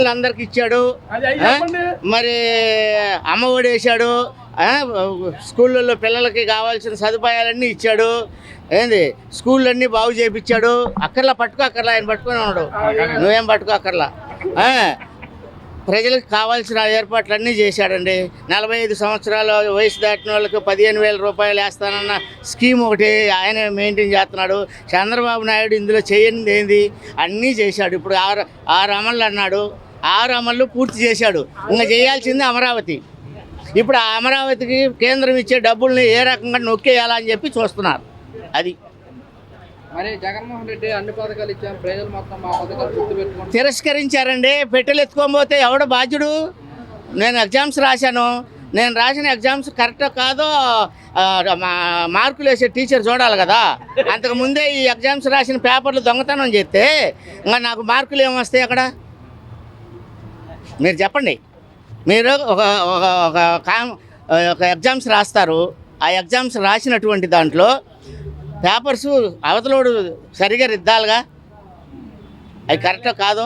అందరికి ఇచ్చాడు, మరి అమ్మఒడి వేసాడు, స్కూళ్ళల్లో పిల్లలకి కావాల్సిన సదుపాయాలన్నీ ఇచ్చాడు, ఏంది స్కూళ్ళన్నీ బాగు చేయించాడు. అక్కర్లా పట్టుకోక్కర్లా, ఆయన పట్టుకొని ఉన్నాడు, నువ్వేం పట్టుకోక్కర్లా. ప్రజలకు కావాల్సిన ఏర్పాట్లన్నీ చేశాడండి. 45 సంవత్సరాల వయసు దాటిన వాళ్ళకి 15,000 రూపాయలు వేస్తానన్న స్కీమ్ ఒకటి ఆయన మెయింటైన్ చేస్తున్నాడు. చంద్రబాబు నాయుడు ఇందులో చేయనిది ఏంది, అన్నీ చేశాడు. ఇప్పుడు ఆరు అమలు అన్నాడు, 6 అమలు పూర్తి చేశాడు. ఇంకా చేయాల్సింది అమరావతి. ఇప్పుడు ఆ అమరావతికి కేంద్రం ఇచ్చే డబ్బుల్ని ఏ రకంగా నొక్కేయాలని చెప్పి చూస్తున్నారు. అది మరి జగన్మోహన్ రెడ్డి అన్ని పథకాలు ఇచ్చారు, ప్రజలు మొత్తం మా పథకాలు గుర్తుపెట్టుకుని తిరస్కరించారండి. పెట్టెలు ఎత్తుకోకపోతే ఎవడో బాధ్యుడు? నేను ఎగ్జామ్స్ రాశాను, నేను రాసిన ఎగ్జామ్స్ కరెక్టో కాదో మార్కులు వేసే టీచర్ చూడాలి కదా. అంతకుముందే ఈ ఎగ్జామ్స్ రాసిన పేపర్లు దొంగతనం చేస్తే ఇంకా నాకు మార్కులు ఏమొస్తాయి అక్కడ? మీరు చెప్పండి. మీరు ఒక ఎగ్జామ్స్ రాస్తారు, ఆ ఎగ్జామ్స్ రాసినటువంటి దాంట్లో పేపర్స్ అవతలోడు సరిగా రిద్దాలుగా, అవి కరెక్టో కాదో?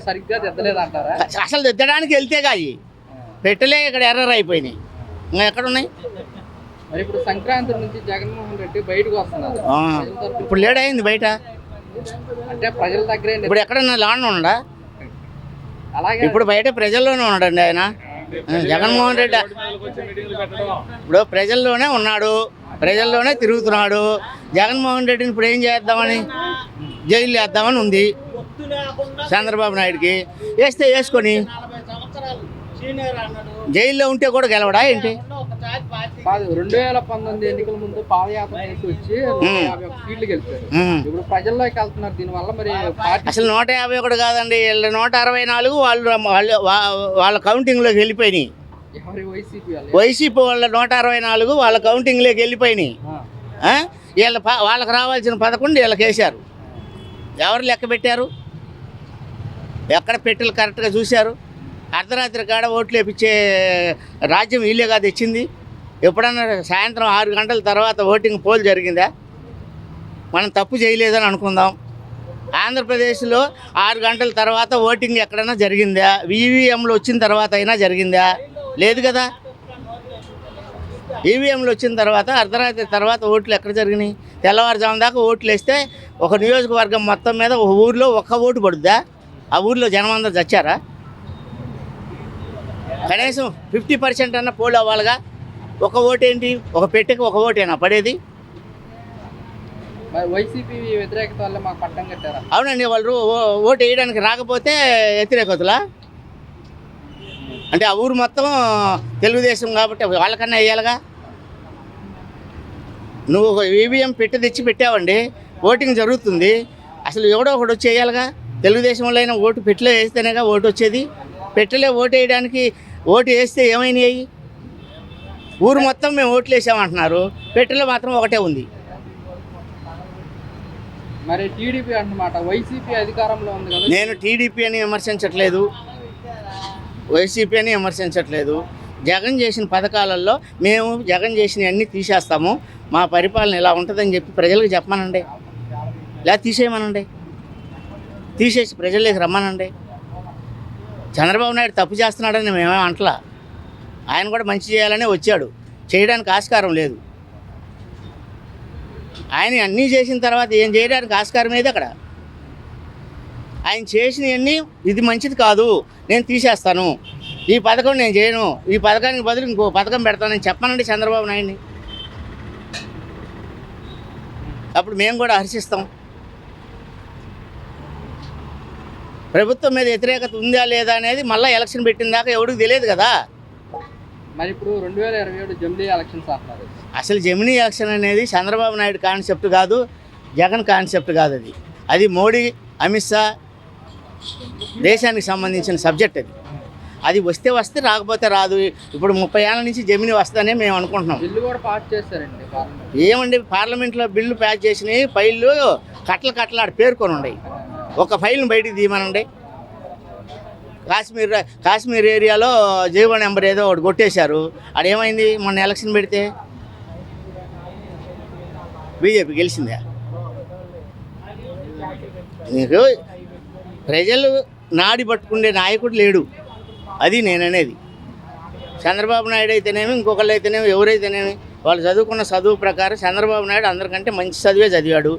సరిగ్గా దిద్దలేదంటారా? అసలు దిద్దడానికి వెళ్తే కాయి పెట్టలే ఇక్కడ ఎర్రర్ అయిపోయినాయి, ఇంకా ఎక్కడున్నాయి? మరి ఇప్పుడు సంక్రాంతి నుంచి జగన్మోహన్ రెడ్డి బయటకు వస్తున్నారు. ఇప్పుడు లేడైంది బయట, అంటే ప్రజల దగ్గరే. ఇప్పుడు ఎక్కడన్నా లాండ్ ఉండడా? అలాగే ఇప్పుడు బయట ప్రజల్లోనే ఉన్నాడండి ఆయన. జగన్మోహన్ రెడ్డి ఇప్పుడు ప్రజల్లోనే ఉన్నాడు, ప్రజల్లోనే తిరుగుతున్నాడు. జగన్మోహన్ రెడ్డిని ఇప్పుడు ఏం చేద్దామని, జైలు వేద్దామని ఉంది చంద్రబాబు నాయుడికి. వేస్తే వేసుకొని జైల్లో ఉంటే కూడా గెలవడా ఏంటి? 2019 ఎన్నికల ముందు పాదయాత్ర చేసి వచ్చి 151 సీట్లు గెలిచారు. ఇప్పుడు ప్రజల్లోకి వెళ్తున్నారు. దీనివల్ల మరి అసలు 151 కాదండి, 164 వాళ్ళ కౌంటింగ్లోకి వెళ్ళిపోయినాయి. వైసీపీ వాళ్ళ 164 వాళ్ళ కౌంటింగ్లోకి వెళ్ళిపోయినాయి. వాళ్ళకి రావాల్సిన 11 వీళ్ళకి వేశారు. ఎవరు లెక్క పెట్టారు? ఎక్కడ పెట్టెలు కరెక్ట్గా చూశారు? అర్ధరాత్రి కాడ ఓట్లు వేపించే రాజ్యం వీళ్ళేగా తెచ్చింది. ఎప్పుడన్నా సాయంత్రం 6 గంటల తర్వాత ఓటింగ్ పోల్ జరిగిందా? మనం తప్పు చేయలేదని అనుకుందాం. ఆంధ్రప్రదేశ్లో 6 గంటల తర్వాత ఓటింగ్ ఎక్కడైనా జరిగిందా? ఈవీఎంలు వచ్చిన తర్వాత అయినా జరిగిందా? లేదు కదా. ఈవీఎంలు వచ్చిన తర్వాత అర్ధరాత్రి తర్వాత ఓట్లు ఎక్కడ జరిగినాయి? తెల్లవారుజాము దాకా ఓట్లు వేస్తే ఒక నియోజకవర్గం మొత్తం మీద ఒక ఊరిలో ఒక్క ఓటు పడుద్దా? ఆ ఊరిలో జనం అందరూ చచ్చారా? కనీసం 50% అన్న పోల్ అవ్వాలిగా. ఒక ఓటు ఏంటి? ఒక పెట్టెకి ఒక ఓటేనా పడేది? వైసీపీ వ్యతిరేకత వల్ల మాకు పట్టం కట్టారా? అవునండి, వాళ్ళు ఓటు వేయడానికి రాకపోతే వ్యతిరేకతలా? అంటే ఆ ఊరు మొత్తం తెలుగుదేశం కాబట్టి వాళ్ళకన్నా వేయాలిగా. నువ్వు ఈవీఎం పెట్టి తెచ్చి పెట్టావండి, ఓటింగ్ జరుగుతుంది, అసలు ఎవడో ఒకటి వచ్చి వేయాలిగా. తెలుగుదేశం వల్ల అయినా ఓటు పెట్టెలో వేస్తేనేగా ఓటు వచ్చేది. పెట్టెలే ఓటు వేయడానికి ఓటు వేస్తే ఏమైనాయి? ఊరు మొత్తం మేము ఓట్లు వేసామంటున్నారు, పెట్టెలో మాత్రం ఒకటే ఉంది. మరి టీడీపీ అన్నమాట, వైసీపీ అధికారంలో ఉంది కదా. నేను టీడీపీ అని విమర్శించట్లేదు, వైసీపీ అని విమర్శించట్లేదు. జగన్ చేసిన పథకాలలో మేము జగన్ చేసినవన్నీ తీసేస్తాము, మా పరిపాలన ఇలా ఉంటుందని చెప్పి ప్రజలకు చెప్పమనండి, లేదా తీసేయమనండి, తీసేసి ప్రజల్లోకి రమ్మనండి. చంద్రబాబు నాయుడు తప్పు చేస్తున్నాడని మేమేం అంటలా, ఆయన కూడా మంచి చేయాలనే వచ్చాడు, చేయడానికి ఆస్కారం లేదు. ఆయన అన్నీ చేసిన తర్వాత ఏం చేయడానికి ఆస్కారం లేదు అక్కడ. ఆయన చేసినవన్నీ ఇది మంచిది కాదు, నేను తీసేస్తాను, ఈ పథకం నేను చేయను, ఈ పథకానికి బదులు ఇంకో పథకం పెడతానని చెప్పనండి చంద్రబాబు నాయుడిని. అప్పుడు మేము కూడా హర్షిస్తాం. ప్రభుత్వం మీద వ్యతిరేకత ఉందా లేదా అనేది మళ్ళీ ఎలక్షన్ పెట్టిన దాకా ఎవరికి తెలియదు కదా. మరి ఇప్పుడు 2027 జమినీ ఎలక్షన్స్ అంటున్నారు. అసలు జమినీ ఎలక్షన్ అనేది చంద్రబాబు నాయుడు కాన్సెప్ట్ కాదు, జగన్ కాన్సెప్ట్ కాదు. అది మోడీ, అమిత్ షా దేశానికి సంబంధించిన సబ్జెక్ట్. అది వస్తే వస్తే, రాకపోతే రాదు. ఇప్పుడు 30 ఏళ్ళ నుంచి జమినీ వస్తుందనే మేము అనుకుంటున్నాం. బిల్లు కూడా పాస్ చేశారండి. ఏమండి, పార్లమెంట్లో బిల్లు పాస్ చేసినాయి, ఫైళ్ళు కట్టలు ఆడ పేర్కొని ఉన్నాయి. ఒక ఫైల్ని బయటికి తీయమనండి. కాశ్మీర్ ఏరియాలో జీవో నెంబర్ ఏదో ఒకటి కొట్టేశారు, అదేమైంది? మొన్న ఎలక్షన్ పెడితే బీజేపీ గెలిచిందా? మీకు ప్రజలు నాడి పట్టుకునే నాయకుడు లేడు. అది నేననేది. చంద్రబాబు నాయుడు అయితేనేమి, ఇంకొకళ్ళు అయితేనేమి, ఎవరైతేనేమి వాళ్ళు చదువుకున్న చదువు ప్రకారం చంద్రబాబు నాయుడు అందరికంటే మంచి చదివే చదివాడు,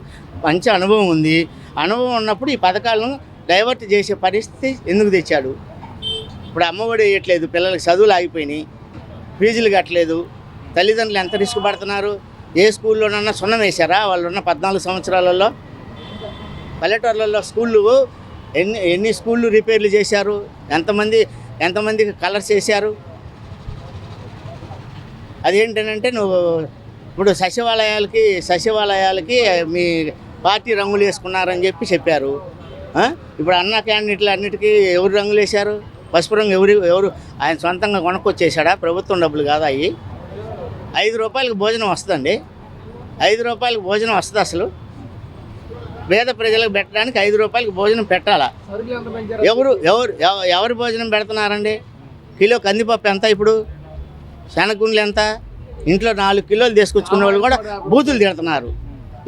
మంచి అనుభవం ఉంది. అనుభవం ఉన్నప్పుడు ఈ పథకాలను డైవర్ట్ చేసే పరిస్థితి ఎందుకు తెచ్చాడు? ఇప్పుడు అమ్మఒడి వేయట్లేదు, పిల్లలకి చదువులు ఆగిపోయినాయి, ఫీజులు కట్టలేదు, తల్లిదండ్రులు ఎంత రిస్క్ పడుతున్నారు. ఏ స్కూల్లోనన్నా సున్నం వేశారా వాళ్ళు ఉన్న 14 సంవత్సరాలలో? పల్లెటూర్లలో స్కూళ్ళు ఎన్ని స్కూళ్ళు రిపేర్లు చేశారు, ఎంతమందికి కలర్స్ చేశారు. అదేంటంటే నువ్వు ఇప్పుడు సచివాలయాలకి మీ పార్టీ రంగులు వేసుకున్నారని చెప్పారు. ఇప్పుడు అన్న క్యాండిడేట్లు అన్నిటికీ ఎవరు రంగులు వేశారు? పసుపు రంగు ఎవరు ఆయన సొంతంగా కొనుక్కొచ్చేసాడా? ప్రభుత్వం డబ్బులు కాదా అవి? 5 రూపాయలకు భోజనం వస్తుందండి. 5 రూపాయలకు భోజనం వస్తుంది అసలు? పేద ప్రజలకు పెట్టడానికి 5 రూపాయలకు భోజనం పెట్టాలా? ఎవరు భోజనం పెడుతున్నారండి? కిలో కందిపప్పు ఎంత ఇప్పుడు? శనగుండ్లు ఎంత? ఇంట్లో 4 కిలోలు తీసుకొచ్చుకునే వాళ్ళు కూడా బూతులు తిడుతున్నారు.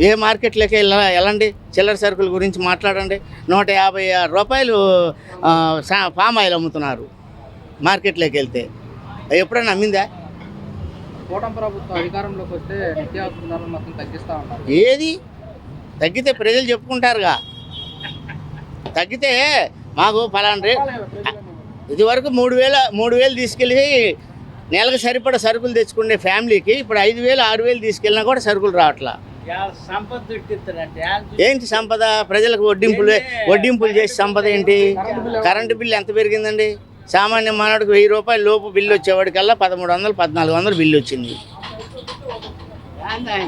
ఏ మార్కెట్లోకి వెళ్ళండి, చిల్లర సరుకుల గురించి మాట్లాడండి. 156 రూపాయలు పామ్ ఆయిల్ అమ్ముతున్నారు మార్కెట్లోకి వెళ్తే. ఎప్పుడైనా అమ్మిందా? కూటమి ప్రభుత్వం అధికారంలోకి వస్తే నిత్యావసర ధరలు మొత్తం తగ్గిస్తా ఉన్నారు. ఏది తగ్గితే ప్రజలు చెప్పుకుంటారుగా. తగ్గితే మాకు ఫలానా ఇది వరకు 3,000 తీసుకెళ్ళి నెలకు సరిపడా సరుకులు తెచ్చుకునే ఫ్యామిలీకి ఇప్పుడు 5,000 6,000 తీసుకెళ్ళినా కూడా సరుకులు రావట్లా. ఏంటి సంపద? ప్రజలకు వడ్డింపులు చేసి సంపద ఏంటి? కరెంటు బిల్లు ఎంత పెరిగిందండి? సామాన్య మానవుడికి 1,000 రూపాయల లోపు బిల్లు వచ్చేవాడికల్లా 1,300 1,400 బిల్లు వచ్చింది.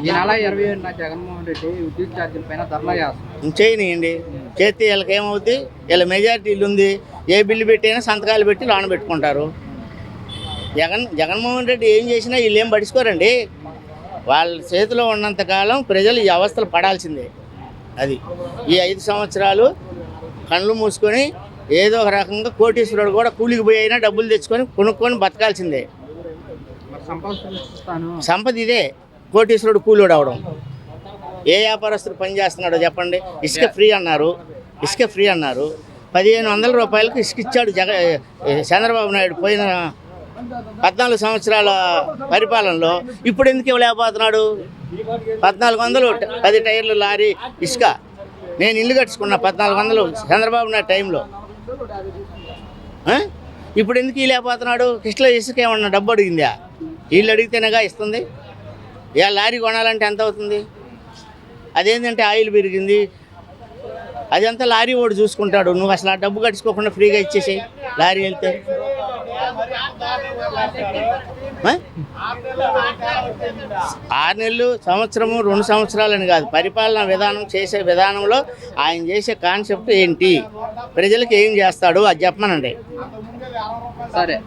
ఈ నెల 27న జగన్మోహన్ రెడ్డి విద్యుత్ ఛార్జీల పైన ధర్నా చేస్తారు. చేయనియండి, చేస్తే వీళ్ళకి ఏమవుతుంది? వీళ్ళ మెజారిటీలు ఉంది, ఏ బిల్లు పెట్టైనా సంతకాలు పెట్టి లోన పెట్టుకుంటారు. జగన్మోహన్ రెడ్డి ఏం చేసినా వీళ్ళు ఏం పట్టించుకోరండి. వాళ్ళ చేతిలో ఉన్నంతకాలం ప్రజలు ఈ అవస్థలు పడాల్సిందే. అది ఈ 5 సంవత్సరాలు కళ్ళు మూసుకొని ఏదో ఒక రకంగా కోటీశ్వరుడు కూడా కూలికి పోయి అయినా డబ్బులు తెచ్చుకొని కొనుక్కొని బతకాల్సిందే. సంపద ఇదే. కోటీశ్వరుడు కూలోడు అవడం. ఏ వ్యాపారస్తుడు పని చేస్తున్నాడో చెప్పండి? ఇసుక ఫ్రీ అన్నారు. 1,500 రూపాయలకు ఇసుక ఇచ్చాడు చంద్రబాబు నాయుడు పోయిన 14 సంవత్సరాల పరిపాలనలో. ఇప్పుడు ఎందుకు ఇవ్వలేకపోతున్నాడు? 1,400 10 టైర్లు లారీ ఇసుక. నేను ఇల్లు కట్టుకున్నా 1,400 చంద్రబాబు నాయుడు టైంలో. ఇప్పుడు ఎందుకు ఇవ్వలేకపోతున్నాడు? కృష్ణలో ఇసుక ఏమన్నా డబ్బు అడిగిందా? వీళ్ళు అడిగితేనేగా ఇస్తుంది. లారీ కొనాలంటే ఎంత అవుతుంది? అదేంటంటే ఆయిల్ పెరిగింది, అదంతా లారీ వాడు చూసుకుంటాడు. నువ్వు అసలు ఆ డబ్బు కట్టుకోకుండా ఫ్రీగా ఇచ్చేసేయి లారీ వెళ్తే. 6 నెలలు, సంవత్సరము, 2 సంవత్సరాలని కాదు. పరిపాలన విధానం చేసే విధానంలో ఆయన చేసే కాన్సెప్ట్ ఏంటి, ప్రజలకు ఏం చేస్తాడు అది చెప్పమనండి. సరే.